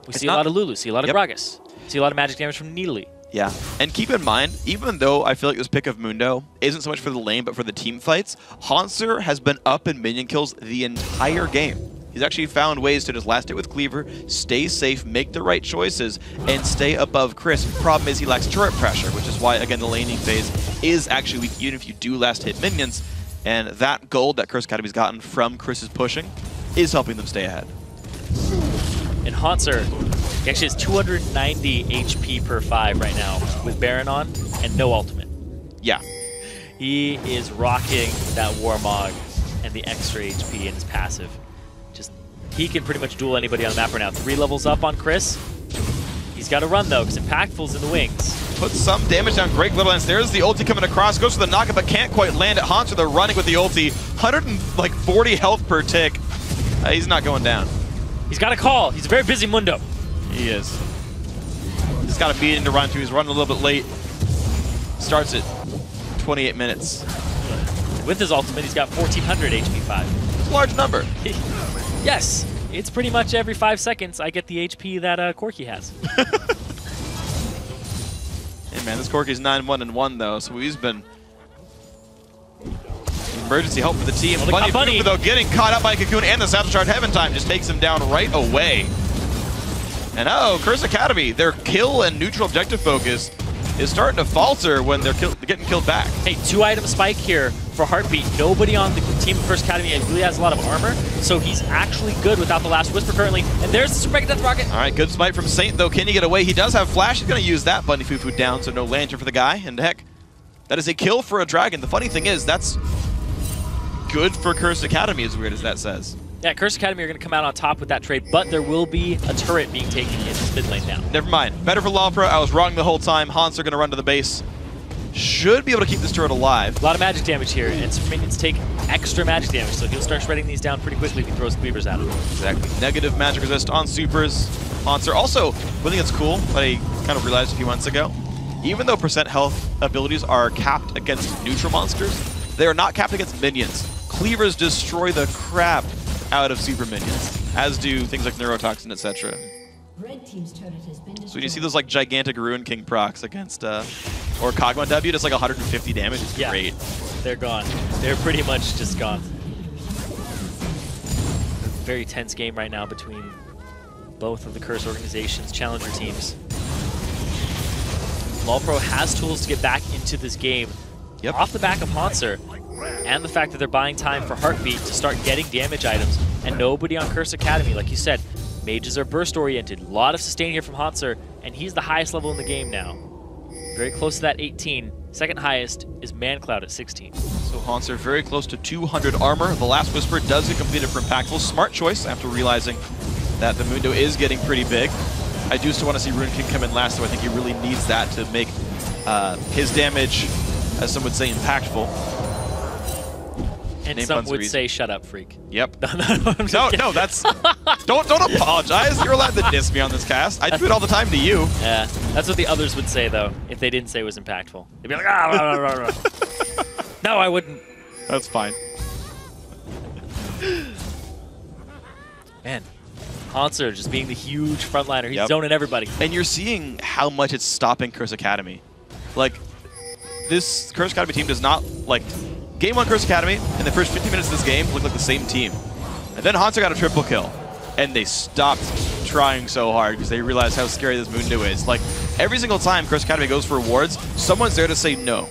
We see a lot of Lulu, see a lot of Gragas, see a lot of magic damage from Nidalee. Yeah, and keep in mind, even though I feel like this pick of Mundo isn't so much for the lane, but for the team fights, Hanser has been up in minion kills the entire game. He's actually found ways to just last hit with Cleaver, stay safe, make the right choices, and stay above Chris. Problem is he lacks turret pressure, which is why, again, the laning phase is actually weak even if you do last hit minions. And that gold that Curse Academy's gotten from Chris's pushing is helping them stay ahead. And Hauntzer, he actually has 290 HP per 5 right now with Baron on and no ultimate. Yeah. He is rocking that Warmog and the extra HP in his passive. Just, he can pretty much duel anybody on the map right now. 3 levels up on Chris. He's got to run though, because Impactful's in the wings. Puts some damage down Great Littlelance. There's the ulti coming across, goes for the knockup, but can't quite land it. Hauntzer, they're running with the ulti. 140 health per tick. He's not going down. He's got a call. He's a very busy Mundo. He is. He's got a beating to run to. He's running a little bit late. Starts at 28 minutes. With his ultimate, he's got 1,400 HP 5. It's a large number. Yes. It's pretty much every 5 seconds I get the HP that Corki has. Hey man, this Corki's 9-1-1 though, so he's been emergency help for the team. Well, Bunny though, getting caught up by Cocoon and the Sapphire Shard Heaven Time just takes him down right away. And oh, Curse Academy, their kill and neutral objective focus is starting to falter when they're getting killed back. Hey, 2-item spike here for Heartbeat. Nobody on the team of Curse Academy really has a lot of armor, so he's actually good without the last Whisper currently. And there's the Super Mega Death Rocket. All right, good smite from Saint though. Can he get away? He does have Flash. He's going to use that. Bunny Fufu down, so no Lantern for the guy. And heck, that is a kill for a dragon. The funny thing is, that's good for Curse Academy, as weird as that says. Yeah, Curse Academy are going to come out on top with that trade, but there will be a turret being taken in this mid lane now. Never mind. Better for LoLPro. I was wrong the whole time. Haunts are going to run to the base. Should be able to keep this turret alive. A lot of magic damage here, and some minions take extra magic damage, so he'll start shredding these down pretty quickly if he throws Cleavers at him. Exactly. Negative magic resist on supers. Haunts are also, one thing that's cool, that I kind of realized a few months ago, even though percent health abilities are capped against neutral monsters, they are not capped against minions. Cleavers destroy the crap out of super minions, as do things like Neurotoxin, etc. Red team's turret has been destroyed. So when you see those like gigantic Ruin King procs against, or Kog'Maw W, just like 150 damage, it's great. They're gone. They're pretty much just gone. Very tense game right now between both of the Curse organizations, challenger teams. LoLPro has tools to get back into this game off the back of Hauntzer, and the fact that they're buying time for Heartbeat to start getting damage items, and nobody on Curse Academy, like you said, mages are burst-oriented. A lot of sustain here from Hauntzer, and he's the highest level in the game now. Very close to that 18. Second highest is ManCloud at 16. So Haunts are very close to 200 armor. The last Whisper does get completed for Impactful. Smart choice after realizing that the Mundo is getting pretty big. I do still want to see Ruin King come in last, so I think he really needs that to make his damage, as some would say, impactful. And some would say, shut up, Phreak. Yep. No, that's... don't apologize. You're allowed to diss me on this cast. I do it all the time to you. Yeah, that's what the others would say, though, if they didn't say it was impactful. They'd be like, ah, rah, rah, rah, rah. No, I wouldn't. That's fine. Man, Hauntzer just being the huge frontliner. He's zoning everybody. And you're seeing how much it's stopping Curse Academy. Like, this Curse Academy team does not, like... Game 1 Curse Academy, in the first 50 minutes of this game, looked like the same team. And then Haunter got a triple kill. And they stopped trying so hard because they realized how scary this Mundo is. Like, every single time Curse Academy goes for wards, someone's there to say, no,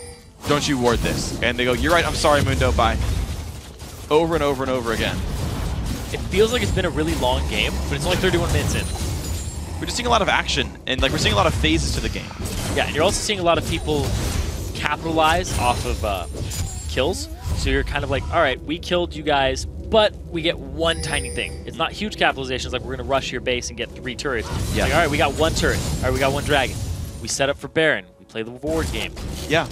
don't you ward this. And they go, you're right, I'm sorry, Mundo, bye. Over and over and over again. It feels like it's been a really long game, but it's only 31 minutes in. We're just seeing a lot of action, and like we're seeing a lot of phases to the game. Yeah, and you're also seeing a lot of people capitalize off of kills. So you're kind of like, all right, we killed you guys, but we get one tiny thing. It's not huge capitalizations like we're going to rush your base and get 3 turrets. Yeah. Like, all right, we got 1 turret. All right, we got 1 dragon. We set up for Baron. We play the ward game. Yeah.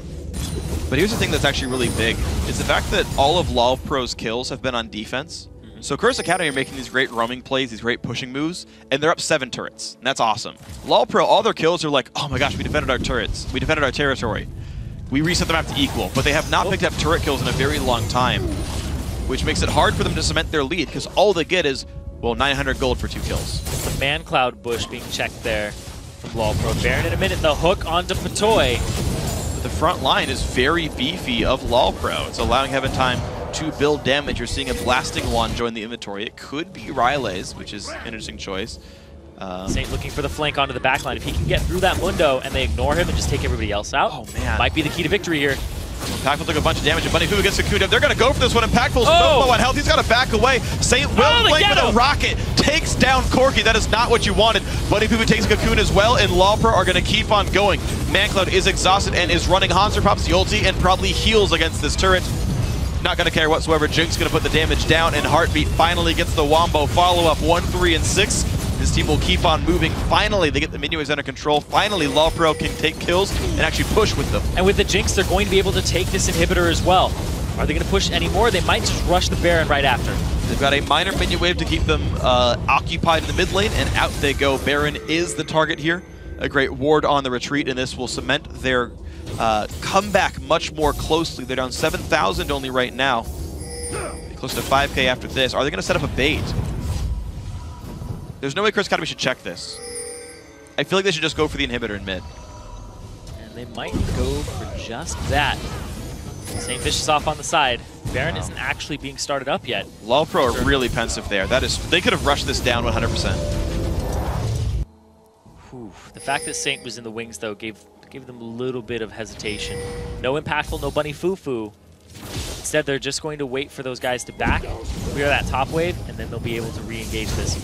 But here's the thing that's actually really big. It's the fact that all of LoLPro's kills have been on defense. So Curse Academy are making these great roaming plays, these great pushing moves, and they're up 7 turrets. And that's awesome. LoLPro, all their kills are like, oh my gosh, we defended our turrets. We defended our territory. We reset the map to equal, but they have not picked up turret kills in a very long time, which makes it hard for them to cement their lead, because all they get is, well, 900 gold for 2 kills. It's the ManCloud bush being checked there from LoLPro. Baron in a minute, the hook onto Patoy. But the front line is very beefy of LoLPro. It's allowing Heaven Time to build damage. You're seeing a blasting wand join the inventory. It could be Riley's, which is an interesting choice. Saint looking for the flank onto the backline. If he can get through that Mundo and they ignore him and just take everybody else out, might be the key to victory here. Impactful took a bunch of damage, and Bunny Fu gets Cocooned up. They're going to go for this one. Impactful's so low on health. He's got to back away. Saint will flank with a rocket. Takes down Corki. That is not what you wanted. Bunny Fu takes Cocoon as well, and LoLPro are going to keep on going. ManCloud is exhausted and is running. Hanser pops the ulti and probably heals against this turret. Not going to care whatsoever. Jinx going to put the damage down, and Heartbeat finally gets the Wombo follow-up. 1, 3, and 6. This team will keep on moving. Finally, they get the minions under control. Finally, LoLPro can take kills and actually push with them. And with the Jinx, they're going to be able to take this inhibitor as well. Are they going to push any more? They might just rush the Baron right after. They've got a minor minion wave to keep them occupied in the mid lane, and out they go. Baron is the target here. A great ward on the retreat, and this will cement their comeback much more closely. They're down 7,000 only right now. Close to 5K after this. Are they going to set up a bait? There's no way Curse Academy should check this. I feel like they should just go for the inhibitor in mid. And they might go for just that. St. Vicious off on the side. Baron isn't actually being started up yet. LoLPro are really pensive there. They could have rushed this down 100%. Whew. The fact that Saint was in the wings, though, gave them a little bit of hesitation. No impactful, no bunny foo-foo. Instead, they're just going to wait for those guys to back, clear that top wave, and then they'll be able to re-engage this.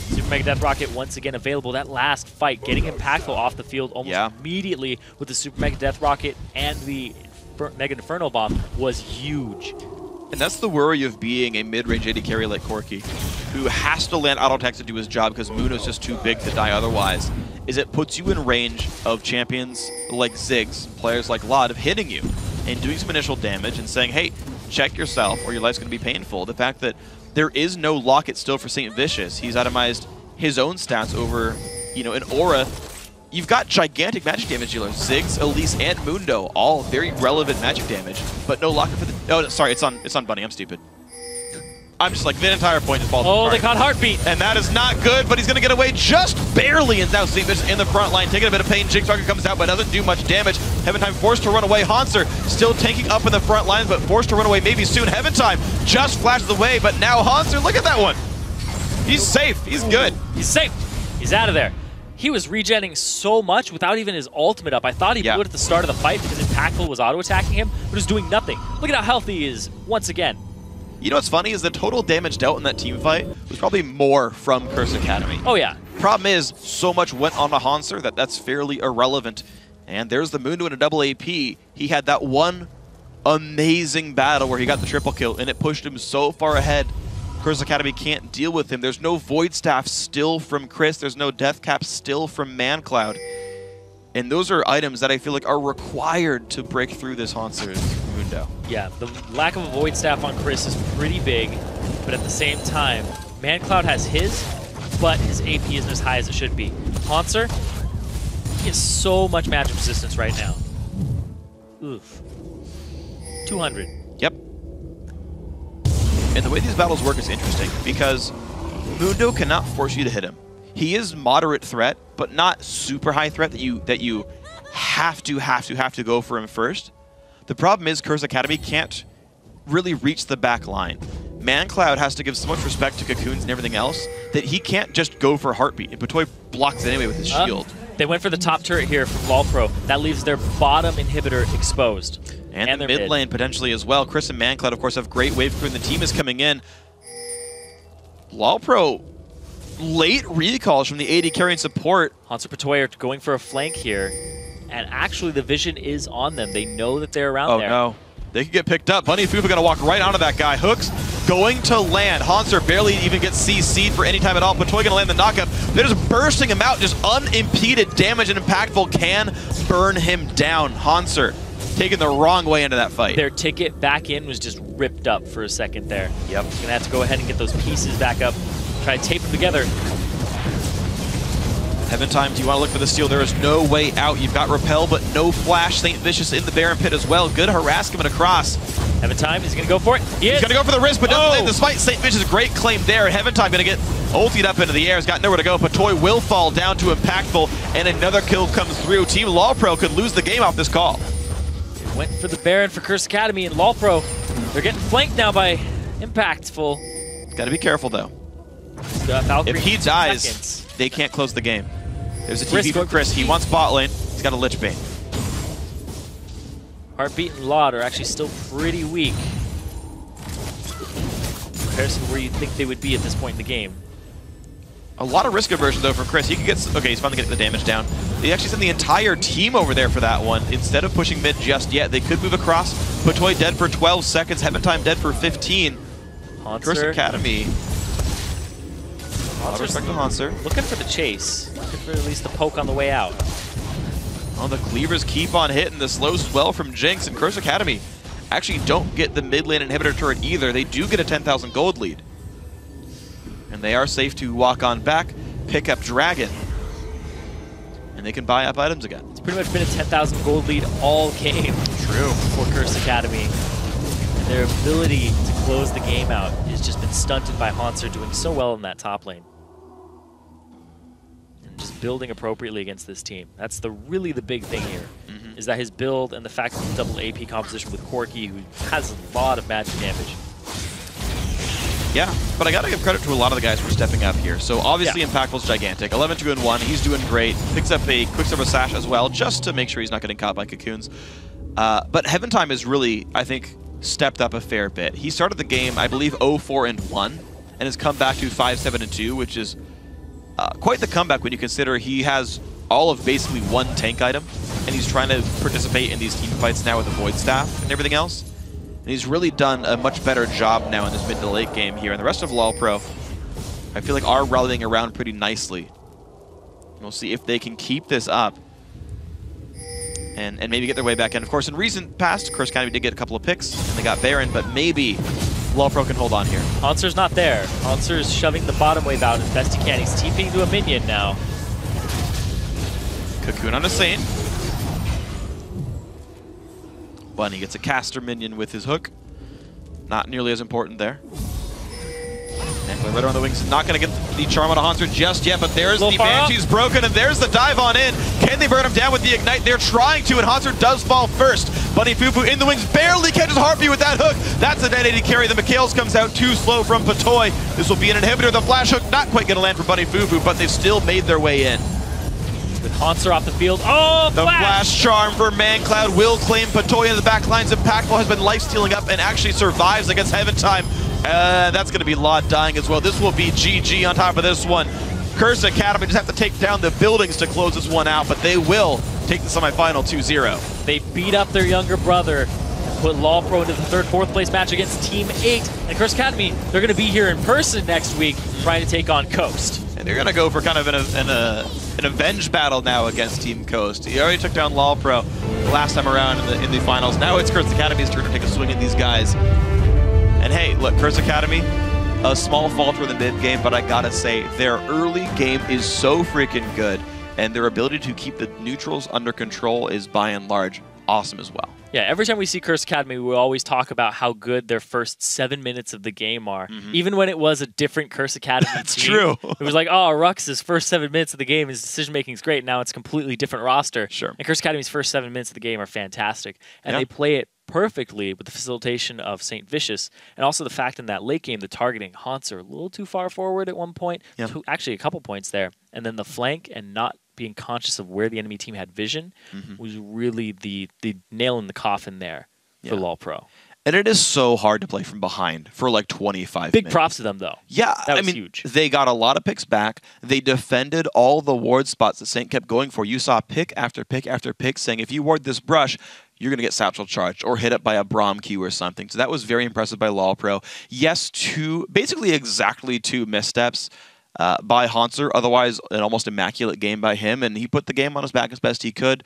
Super Mega Death Rocket once again available. That last fight, getting impactful off the field almost immediately with the Super Mega Death Rocket and the Mega Inferno Bomb was huge. And that's the worry of being a mid-range AD carry like Corki, who has to land auto attacks to do his job because Mundo's just too big to die otherwise, is it puts you in range of champions like Ziggs, players like Lod, of hitting you and doing some initial damage and saying, hey, check yourself or your life's going to be painful. The fact that there is no locket still for St. Vicious. He's itemized his own stats over, an aura. You've got gigantic magic damage dealers. Ziggs, Elise, and Mundo, all very relevant magic damage, but no locket for the... Oh, sorry, it's on Bunny. I'm stupid. I'm just like, the entire point is ball. Oh, they caught Heartbeat. And that is not good, but he's going to get away just barely. And now St. Vicious in the front line, taking a bit of pain. Jinx Rocket comes out, but doesn't do much damage. Heaven Time forced to run away. Hanser still tanking up in the front lines, but forced to run away maybe soon. Heaven Time just flashes away, but now Hanser, look at that one. He's safe. He's good. He's safe. He's out of there. He was regenning so much without even his ultimate up. I thought he blew it at the start of the fight because Impactful was auto-attacking him, but was doing nothing. Look at how healthy he is once again. You know what's funny is the total damage dealt in that team fight was probably more from Curse Academy. Oh, yeah. Problem is, so much went on to Hanser that's fairly irrelevant. And there's the Mundo in a double AP. He had that one amazing battle where he got the triple kill, and it pushed him so far ahead. Curse Academy can't deal with him. There's no Void Staff still from Chris. There's no Death Cap still from ManCloud. And those are items that I feel like are required to break through this Hanser's Mundo. Yeah, the lack of a Void Staff on Chris is pretty big, but at the same time, ManCloud has his, but his AP isn't as high as it should be. Hanser, he has so much magic resistance right now. Oof. 200. Yep. And the way these battles work is interesting because Mundo cannot force you to hit him. He is moderate threat, but not super high threat that you have to go for him first. The problem is Curse Academy can't really reach the back line. ManCloud has to give so much respect to Cocoons and everything else that he can't just go for Heartbeat. And Patoy blocks it anyway with his shield. They went for the top turret here from LoLPro. That leaves their bottom inhibitor exposed. And the mid lane potentially as well. Chris and ManCloud, of course, have great wave crew, and the team is coming in. LoLPro, late recalls from the AD carrying support. Hanser Patoy are going for a flank here. And actually, the vision is on them. They know that they're around there. Oh, no. They could get picked up. Bunny Fufu going to walk right onto that guy. Hooks going to land. Hanser barely even gets CC'd for any time at all. Patoy going to land the knockup. They're just bursting him out. Just unimpeded damage and Impactful can burn him down. Hanser taking the wrong way into that fight. Their ticket back in was just ripped up for a second there. Yep. Going to have to go ahead and get those pieces back up. Try to tape them together. Heaven Time, do you want to look for the steal? There is no way out. You've got Repel, but no Flash. St. Vicious in the Baron Pit as well. Good harassment across. Heaven Time is going to go for it. He's going to go for the wrist, but doesn't land despite St. Vicious' great claim there. Heaven Time going to get ultied up into the air. He's got nowhere to go. Patoy will fall down to Impactful, and another kill comes through. Team LoLPro could lose the game off this call. Went for the Baron for Curse Academy, and LoLPro They're getting flanked now by Impactful. Got to be careful, though. Valkyrie If he dies, seconds. they can't close the game. There's a TP Risk from Chris. He wants bot lane. He's got a Lich Bane. Heartbeat and Lot are actually still pretty weak in comparison to where you think they would be at this point in the game. A lot of risk aversion, though, from Chris. He could get... Okay, he's finally getting the damage down. They actually sent the entire team over there for that one. Instead of pushing mid just yet, they could move across. Patoy dead for 12 seconds. Heaven Time dead for 15. Curse Academy. A lot of respect to Hanser. Looking for the chase. Looking for at least the poke on the way out. Oh, the cleavers keep on hitting. The slow swell from Jinx, and Curse Academy actually don't get the mid lane inhibitor turret either. They do get a 10,000 gold lead. And they are safe to walk on back, pick up Dragon, and they can buy up items again. It's pretty much been a 10,000 gold lead all game. True. For Curse Academy. And their ability to close the game out has just been stunted by Hanser doing so well in that top lane. And just building appropriately against this team. That's really the big thing here, is that his build and the fact that he's double AP composition with Corki, who has a lot of magic damage. Yeah, but I gotta give credit to a lot of the guys for stepping up here. So obviously Impactful's gigantic. 11-2-1, he's doing great. Picks up a Quicksilver Sash as well, just to make sure he's not getting caught by cocoons. But Heaven Time has really, I think, stepped up a fair bit. He started the game, I believe, 0-4-1, and has come back to 5-7-2, which is quite the comeback when you consider he has all of basically one tank item, and he's trying to participate in these team fights now with the Void Staff and everything else. And he's really done a much better job now in this mid to late game here. And the rest of LoLPro, I feel like, are rallying around pretty nicely. And we'll see if they can keep this up and maybe get their way back in. Of course, in recent past, Curse Academy did get a couple of picks, and they got Baron, but maybe LoLPro can hold on here. Hanser's not there. Hanser's shoving the bottom wave out as best he can. He's TPing to a minion now. Cocoon on a Saint. Bunny gets a caster minion with his hook. Not nearly as important there. And right on the wings, not going to get the charm on a Hanser just yet, but there's the Banshee's broken, and there's the dive on in. Can they burn him down with the Ignite? They're trying to, and Hanser does fall first. Bunny Fufu in the wings, barely catches Heartbeat with that hook. That's a 980 carry. The Mikhails comes out too slow from Patoy. This will be an inhibitor. The flash hook not quite going to land for Bunny Fufu, but they've still made their way in. With Hanser off the field. Oh, the flash charm for ManCloud will claim Patoy in the back lines. Impactful has been life-stealing up and actually survives against Heaven Time. That's going to be Lot dying as well. This will be GG on top of this one. Curse Academy just have to take down the buildings to close this one out, but they will take the semifinal 2-0. They beat up their younger brother and put LoLPro into the third, fourth place match against Team 8. And Curse Academy, they're going to be here in person next week trying to take on Coast. And they're going to go for kind of an avenge battle now against Team Coast. He already took down LoLPro the last time around in the finals. Now it's Curse Academy's turn to take a swing at these guys. And hey, look, Curse Academy, a small falter in the mid game, but I gotta say, their early game is so freaking good, and their ability to keep the neutrals under control is by and large awesome as well. Yeah, every time we see Curse Academy, we always talk about how good their first 7 minutes of the game are. Even when it was a different Curse Academy That's team. true. It was like, oh, Rux's first 7 minutes of the game, his decision-making is great. Now it's a completely different roster. Sure. And Curse Academy's first 7 minutes of the game are fantastic. And they play it perfectly with the facilitation of St. Vicious, and also the fact in that late game, the targeting Hanser a little too far forward at one point, actually a couple points there, and then the flank and not being conscious of where the enemy team had vision was really the nail in the coffin there for LoLPro. And it is so hard to play from behind for like 25 Big minutes. props to them, though. Yeah, that was I mean, huge. They got a lot of picks back. They defended all the ward spots that Saint kept going for. You saw pick after pick after pick saying, if you ward this brush, you're going to get satchel charged or hit up by a Braum Q or something. So that was very impressive by LoLPro. Yes, basically exactly 2 missteps by Hanser. Otherwise, an almost immaculate game by him, and he put the game on his back as best he could.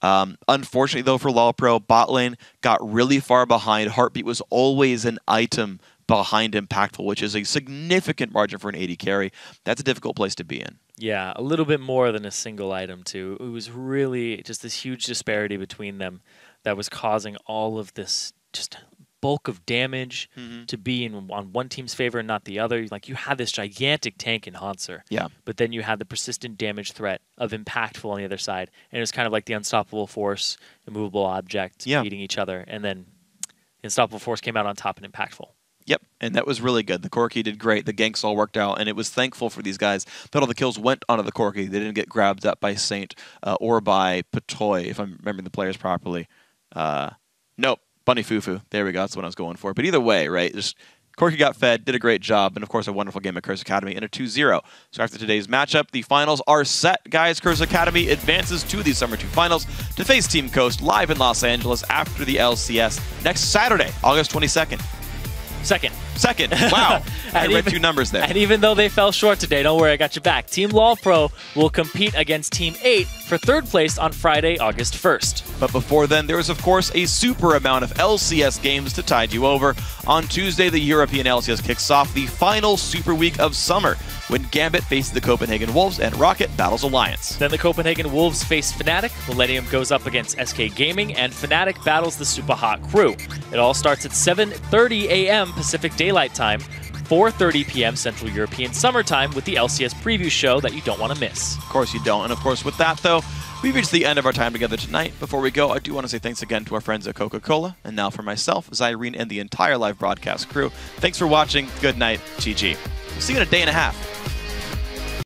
Unfortunately, though, for LoLPro, bot lane got really far behind. Heartbeat was always an item behind Impactful, which is a significant margin for an 80 carry. That's a difficult place to be in. Yeah, a little bit more than a single item, too. It was really just this huge disparity between them that was causing all of this just bulk of damage to be on one team's favor and not the other. Like, you had this gigantic tank in Hanser, but then you had the persistent damage threat of Impactful on the other side, and it was kind of like the unstoppable force, immovable object, beating each other, and then Unstoppable Force came out on top and impactful. Yep, and that was really good. The Corki did great. The ganks all worked out, and it was thankful for these guys that all the kills went onto the Corki. They didn't get grabbed up by Saint or by Patoy, if I'm remembering the players properly. Nope, Bunny Fufu. There we go. That's what I was going for. But either way, right, just Corki got fed, did a great job, and of course a wonderful game at Curse Academy in a 2-0. So after today's matchup, the finals are set. Guys, Curse Academy advances to the Summer 2 Finals to face Team Coast live in Los Angeles after the LCS next Saturday, August 22nd. Second. Wow. I read two numbers there. And even though they fell short today, don't worry, I got you back. Team LoLPro will compete against Team 8 for 3rd place on Friday, August 1st. But before then, there is, of course, a super amount of LCS games to tide you over. On Tuesday, the European LCS kicks off the final Super Week of summer, when Gambit faces the Copenhagen Wolves and Rocket battles Alliance. Then the Copenhagen Wolves face Fnatic, Millennium goes up against SK Gaming, and Fnatic battles the Super Hot Crew. It all starts at 7:30 a.m. Pacific Daylight Time, 4:30 p.m. Central European Summer Time, with the LCS preview show that you don't want to miss. Of course you don't. And of course, with that, though, we've reached the end of our time together tonight. Before we go, I do want to say thanks again to our friends at Coca-Cola. And now for myself, Zirene, and the entire live broadcast crew, thanks for watching. Good night. GG. We'll see you in a day and a half.